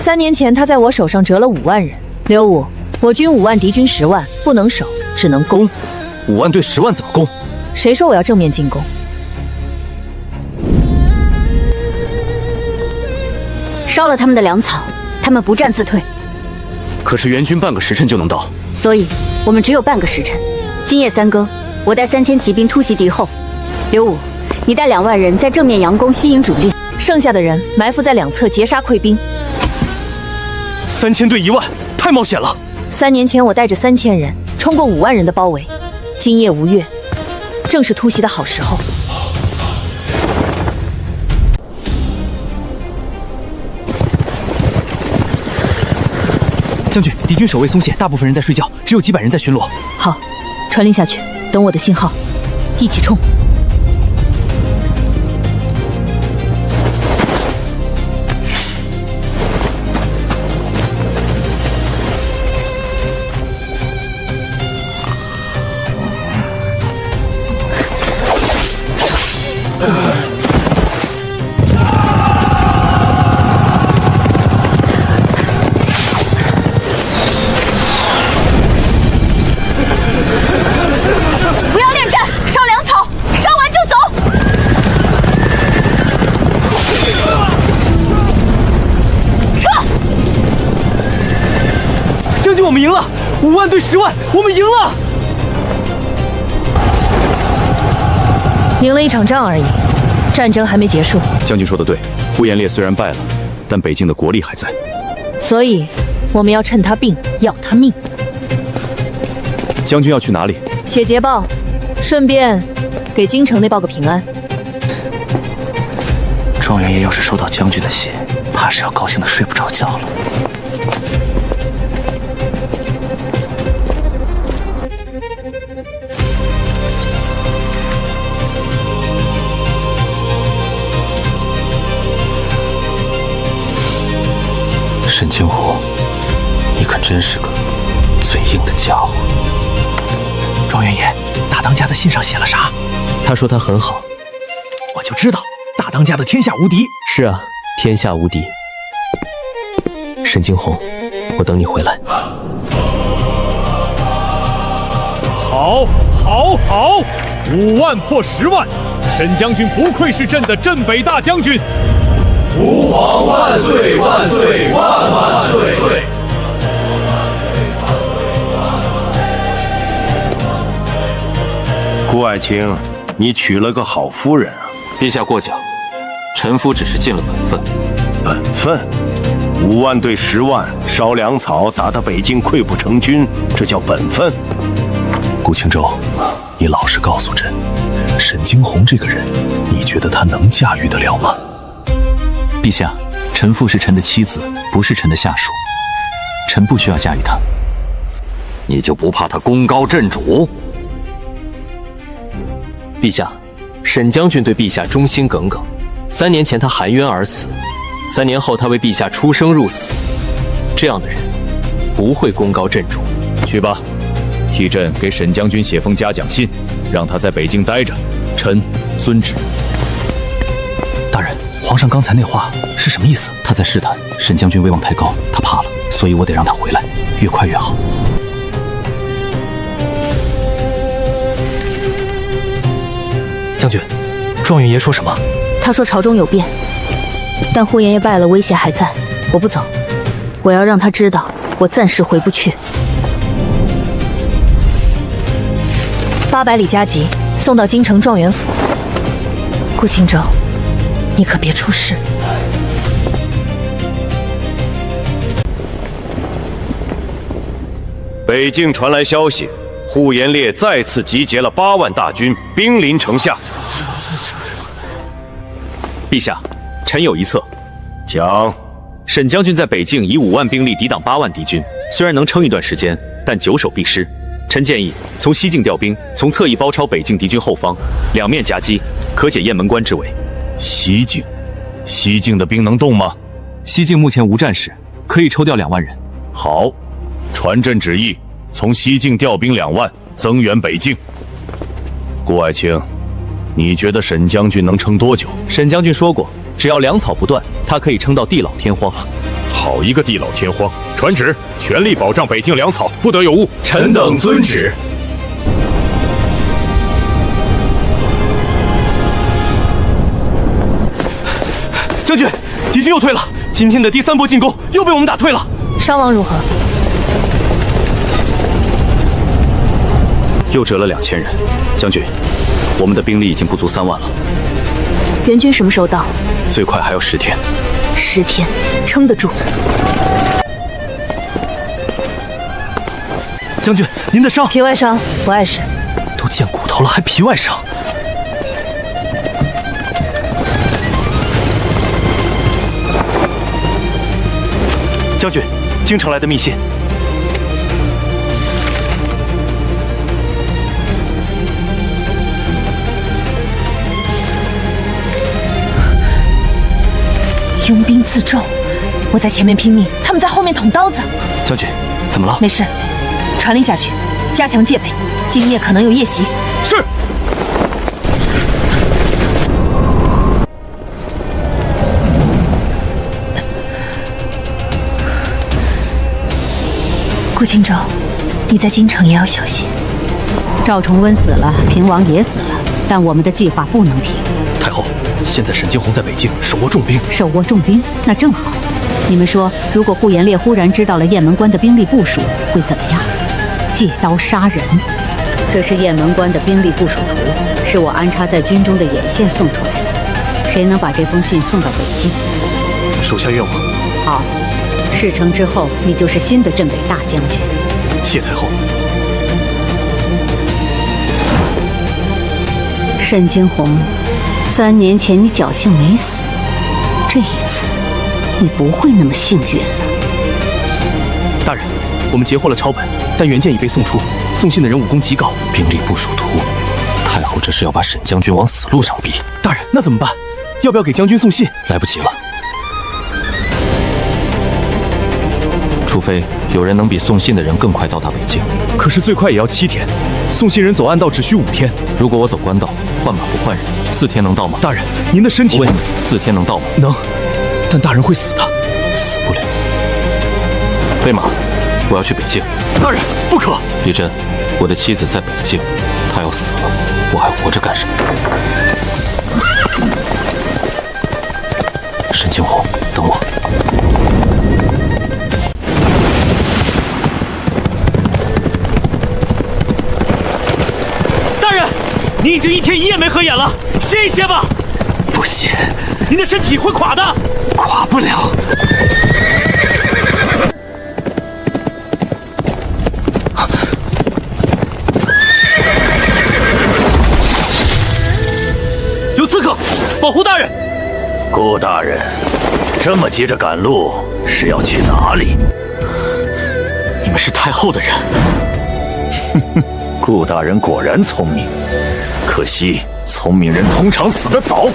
3年前他在我手上折了5万人。刘武，我军5万，敌军10万，不能守，只能攻。5万对10万怎么攻？谁说我要正面进攻？烧了他们的粮草，他们不战自退。可是援军半个时辰就能到，所以我们只有半个时辰。今夜3更，我带3000骑兵突袭敌后。刘武，你带2万人在正面佯攻，吸引主力。剩下的人埋伏在2侧，截杀溃兵。3000对1万，太冒险了。3年前我带着3000人冲过5万人的包围，今夜无月，正是突袭的好时候。将军，敌军守卫松懈，大部分人在睡觉，只有几百人在巡逻。好，传令下去，等我的信号，一起冲！我们赢了，5万对10万，我们赢了！赢了一场仗而已，战争还没结束。将军说的对，呼延烈虽然败了，但北境的国力还在。所以，我们要趁他病要他命。将军要去哪里？写捷报，顺便给京城那报个平安。状元爷要是收到将军的信，怕是要高兴的睡不着觉了。沈惊鸿，你可真是个嘴硬的家伙。状元爷，大当家的信上写了啥？他说他很好。我就知道，大当家的天下无敌。是啊，天下无敌。沈惊鸿，我等你回来。好，好，好！5万破10万，沈将军不愧是朕的镇北大将军。吾皇万岁万岁万万岁！顾爱卿，你娶了个好夫人啊！陛下过奖，臣夫只是尽了本分。本分？5万对10万，烧粮草打得北境溃不成军，这叫本分？顾青州，你老实告诉朕，沈惊鸿这个人，你觉得他能驾驭得了吗？陛下，臣妇是臣的妻子，不是臣的下属，臣不需要驾驭她。你就不怕他功高震主？陛下，沈将军对陛下忠心耿耿。3年前他含冤而死，3年后他为陛下出生入死，这样的人不会功高震主。去吧，替朕给沈将军写封嘉奖信，让他在北京待着，臣遵旨。大人，皇上刚才那话是什么意思？他在试探沈将军威望太高，他怕了，所以我得让他回来，越快越好。将军，状元爷说什么？他说朝中有变，但呼延夜败了，威胁还在。我不走，我要让他知道，我暂时回不去。800里加急送到京城状元府。顾青州，你可别出事。北境传来消息，呼延烈再次集结了8万大军，兵临城下。陛下，臣有一策。讲。沈将军在北境以5万兵力抵挡8万敌军，虽然能撑一段时间，但久守必失。臣建议从西境调兵，从侧翼包抄北境敌军后方，两面夹击，可解雁门关之围。西境的兵能动吗？西境目前无战事，可以抽调2万人。好，传朕旨意，从西境调兵2万，增援北境。顾爱卿，你觉得沈将军能撑多久？沈将军说过，只要粮草不断，他可以撑到地老天荒。好一个地老天荒！传旨，全力保障北境粮草，不得有误。臣等遵旨。将军，敌军又退了，今天的第3波进攻又被我们打退了。伤亡如何？又折了2000人。将军，我们的兵力已经不足3万了。援军什么时候到？最快还要10天。10天，撑得住。将军，您的伤？皮外伤，不碍事。都见骨头了，还皮外伤？将军，京城来的密信。拥兵自重，我在前面拼命，他们在后面捅刀子。将军，怎么了？没事，传令下去，加强戒备，今夜可能有夜袭。是。顾青州，你在京城也要小心。赵重温死了，平王也死了，但我们的计划不能停。太后，现在沈惊鸿在北境手握重兵。手握重兵，那正好。你们说，如果呼延烈忽然知道了雁门关的兵力部署，会怎么样？借刀杀人。这是雁门关的兵力部署图，是我安插在军中的眼线送出来的。谁能把这封信送到北京？手下愿望。好，事成之后，你就是新的镇北大将军。谢太后。单惊鸿，3年前你侥幸没死，这一次你不会那么幸运了。大人，我们截获了抄本，但原件已被送出，送信的人武功极高。兵力部署图，太后这是要把沈将军往死路上逼。大人，那怎么办？要不要给将军送信？来不及了，除非有人能比送信的人更快到达北京。可是最快也要7天，送信人走暗道只需5天。如果我走官道，换马不换人，4天能到吗？大人，您的身体……我问你，4天能到吗？能，但大人会死的。死不了。飞马，我要去北京。大人，不可！李真，我的妻子在北京，她要死了，我还活着干什么？沈惊鸿，等我。大人，你已经1天1夜没合眼了，歇一歇吧。不歇，您的身体会垮的。垮不了。有刺客，保护大人。顾大人，这么急着赶路，是要去哪里？你们是太后的人。哼哼，顾大人果然聪明，可惜聪明人通常死得早。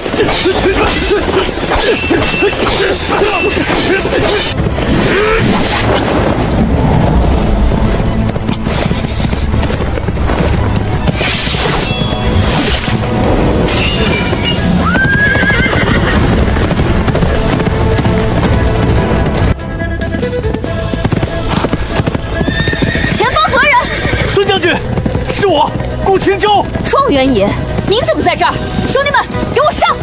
是我，顾青州。状元爷，您怎么在这儿？兄弟们，给我上！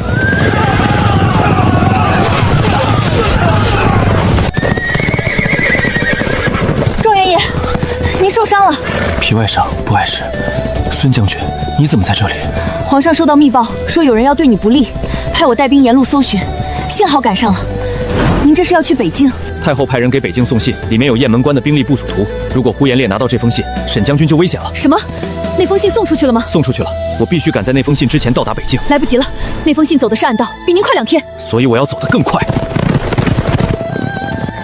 状元爷，您受伤了。皮外伤，不碍事。孙将军，你怎么在这里？皇上收到密报，说有人要对你不利，派我带兵沿路搜寻，幸好赶上了。您这是要去北京？太后派人给北京送信，里面有雁门关的兵力部署图。如果呼延烈拿到这封信，沈将军就危险了。什么？那封信送出去了吗？送出去了，我必须赶在那封信之前到达北京。来不及了，那封信走的是暗道，比您快2天，所以我要走得更快。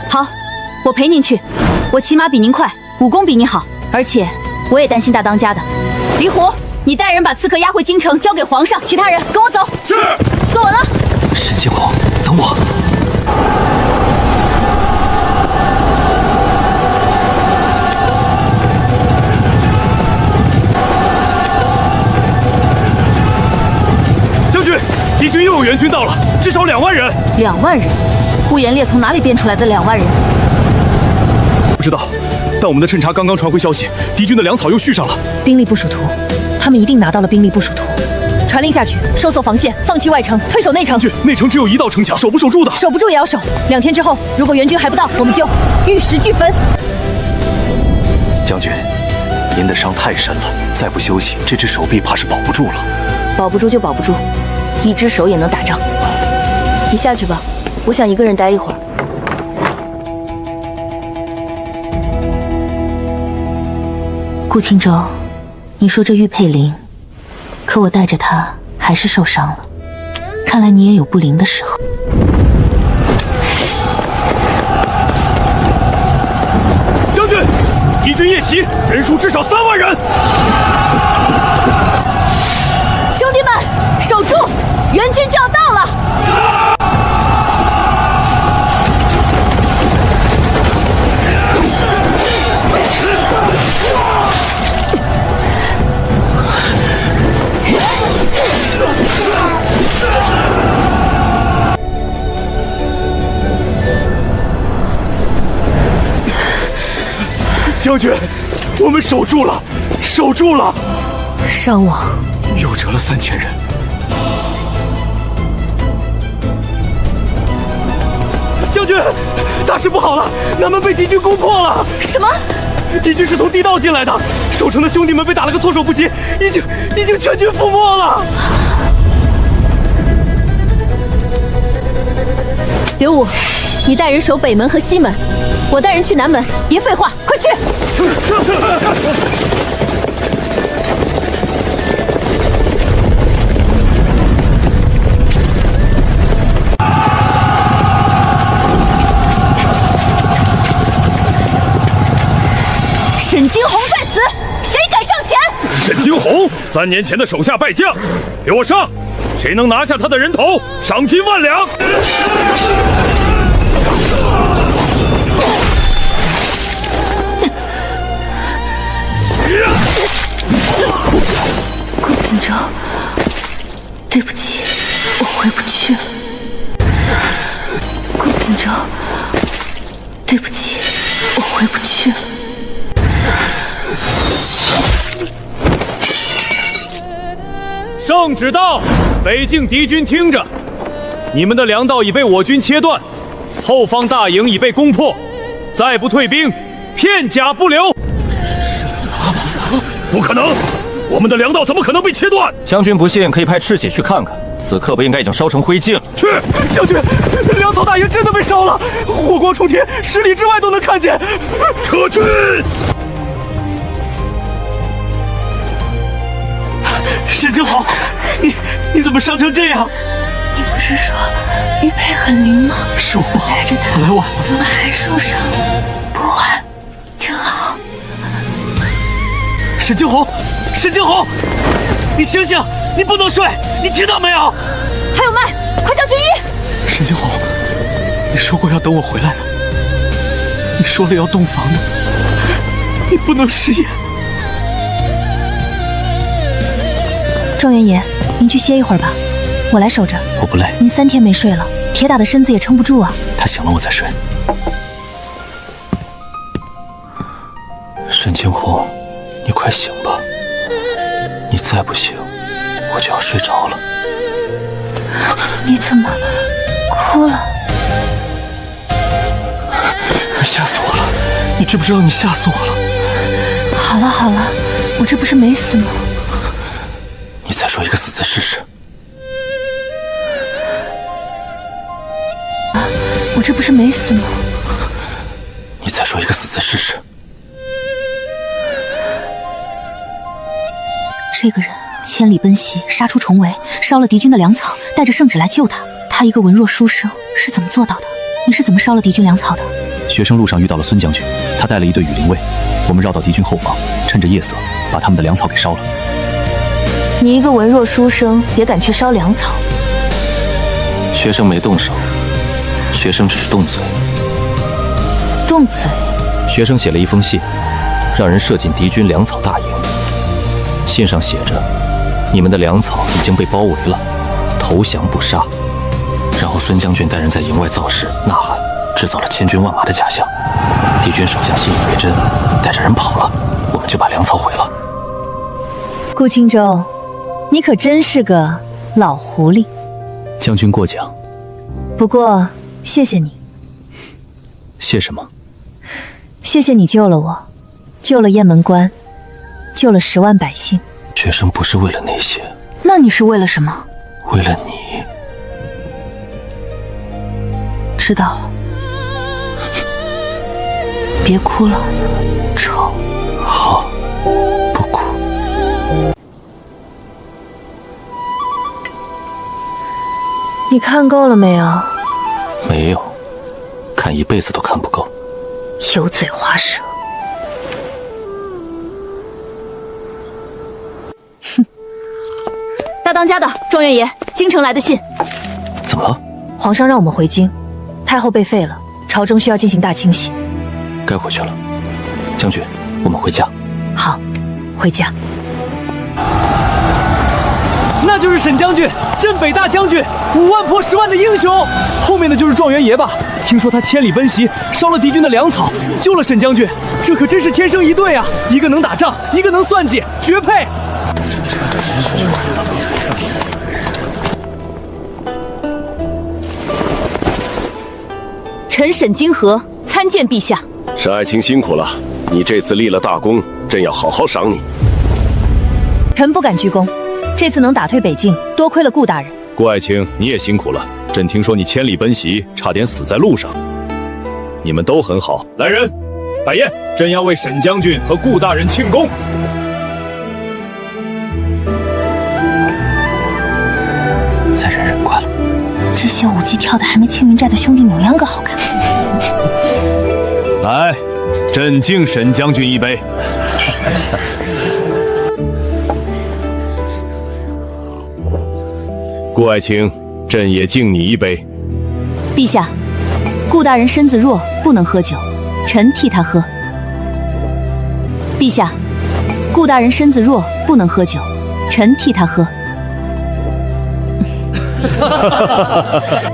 好，我陪您去。我骑马比您快，武功比您好，而且我也担心大当家的。李虎，你带人把刺客押回京城，交给皇上。其他人跟我走。是。坐稳了。沈惊鸿，等我。敌军又有援军到了，至少2万人。2万人？呼延烈从哪里编出来的2万人？不知道，但我们的侦察刚刚传回消息，敌军的粮草又续上了。兵力部署图，他们一定拿到了兵力部署图。传令下去，收缩防线，放弃外城，退守内城。内城只有1道城墙，守不守住的？守不住也要守。2天之后，如果援军还不到，我们就玉石俱焚。将军，您的伤太深了，再不休息，这只手臂怕是保不住了。保不住就保不住。1只手也能打仗，你下去吧，我想一个人待一会儿。顾青州，你说这玉佩灵，可我带着它还是受伤了，看来你也有不灵的时候。将军，敌军夜袭，人数至少3万人。兄弟们，守住！援军就要到了！将军，我们守住了，守住了！伤亡又折了3000人。将军，大事不好了！南门被敌军攻破了！什么？敌军是从地道进来的，守城的兄弟们被打了个措手不及，已经全军覆没了。刘武，你带人守北门和西门，我带人去南门。别废话，快去！沈惊鸿在此，谁敢上前？沈惊鸿，3年前的手下败将，给我上！谁能拿下他的人头，赏金1万两。顾景舟，对不起，我回不去了。顾景舟，对不起，我回不去了。圣旨到，北境敌军听着，你们的粮道已被我军切断，后方大营已被攻破，再不退兵，片甲不留。不可能，我们的粮道怎么可能被切断？将军不信，可以派赤血去看看，此刻不应该已经烧成灰烬了。去，将军，粮草大营真的被烧了，火光冲天，10里之外都能看见。撤军！沈惊鸿，你怎么伤成这样？你不是说玉佩很灵吗？是我不好，带着它来晚，怎么还受伤？不晚，正好。沈惊鸿，你醒醒！你不能睡，你听到没有？还有麦，快叫军医！沈惊鸿，你说过要等我回来的，你说了要洞房的，你不能食言。状元爷，您去歇一会儿吧，我来守着。我不累。您3天没睡了，铁打的身子也撑不住啊。他醒了我再睡。沈惊鸿，你快醒吧，你再不醒，我就要睡着了。你怎么哭了？你吓死我了！你知不知道你吓死我了？好了好了，我这不是没死吗？你再说一个死字试试。我这不是没死吗？你再说一个死字试试。这个人千里奔袭，杀出重围，烧了敌军的粮草，带着圣旨来救他。他一个文弱书生是怎么做到的？你是怎么烧了敌军粮草的？学生路上遇到了孙将军，他带了一队羽林卫，我们绕到敌军后方，趁着夜色把他们的粮草给烧了。你一个文弱书生也敢去烧粮草？学生没动手，学生只是动嘴。动嘴？学生写了一封信，让人射进敌军粮草大营。信上写着，你们的粮草已经被包围了，投降不杀。然后孙将军带人在营外造势呐喊，制造了千军万马的假象。敌军手下信以为真，带着人跑了，我们就把粮草毁了。顾青舟，你可真是个老狐狸。将军过奖。不过谢谢你。谢什么？谢谢你救了我，救了雁门关，救了10万百姓。学生不是为了那些。那你是为了什么？为了你。知道了。别哭了，丑。好，不哭。你看够了没有？没有，看一辈子都看不够。油嘴滑舌。哼！大当家的状元爷，京城来的信。怎么了？皇上让我们回京，太后被废了，朝中需要进行大清洗。该回去了。将军，我们回家。好，回家。那就是沈将军，镇北大将军，5万破10万的英雄。后面的就是状元爷吧？听说他千里奔袭，烧了敌军的粮草，救了沈将军。这可真是天生一对啊！一个能打仗，一个能算计，绝配。臣沈金河参见陛下。沈爱卿辛苦了，你这次立了大功，朕要好好赏你。臣不敢居功，这次能打退北境，多亏了顾大人。顾爱卿，你也辛苦了。朕听说你千里奔袭，差点死在路上。你们都很好。来人，摆宴，朕要为沈将军和顾大人庆功。再忍忍快了。这些舞技跳的还没青云寨的兄弟扭秧歌好看。来，朕敬沈将军一杯。顾爱卿，朕也敬你一杯。陛下，顾大人身子弱，不能喝酒，臣替他喝。陛下，顾大人身子弱，不能喝酒，臣替他喝。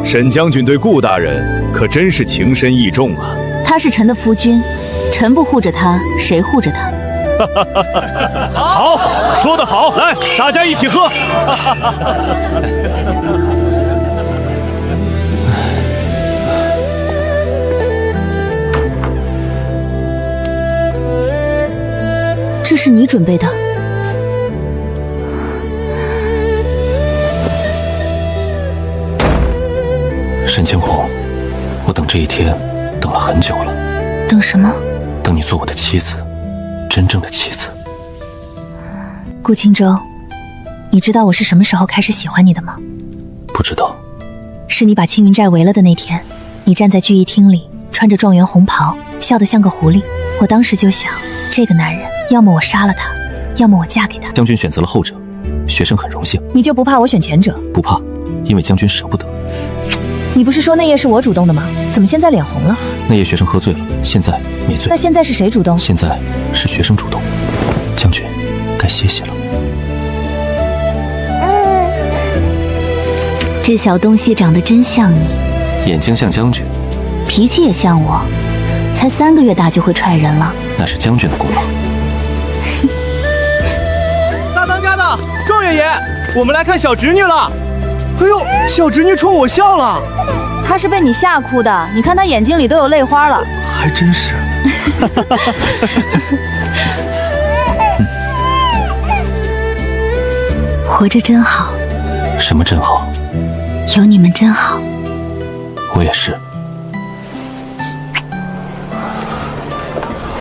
沈将军对顾大人可真是情深意重啊！他是臣的夫君，臣不护着他，谁护着他？好，说得好，来，大家一起喝。这是你准备的？沈惊鸿，我等这一天等了很久了。等什么？等你做我的妻子，真正的妻子。顾青州，你知道我是什么时候开始喜欢你的吗？不知道。是你把青云寨围了的那天，你站在聚义厅里，穿着状元红袍，笑得像个狐狸。我当时就想，这个男人，要么我杀了他，要么我嫁给他。将军选择了后者，学生很荣幸。你就不怕我选前者？不怕，因为将军舍不得。你不是说那夜是我主动的吗？怎么现在脸红了？那夜学生喝醉了，现在没醉。那现在是谁主动？现在是学生主动。将军，该歇歇了。这小东西长得真像你，眼睛像将军，脾气也像我，才3个月大就会踹人了。那是将军的功劳。大当家的状元爷，我们来看小侄女了。哎呦，小侄女冲我笑了。她是被你吓哭的，你看她眼睛里都有泪花了。还真是。活着真好。什么真好？有你们真好。我也是。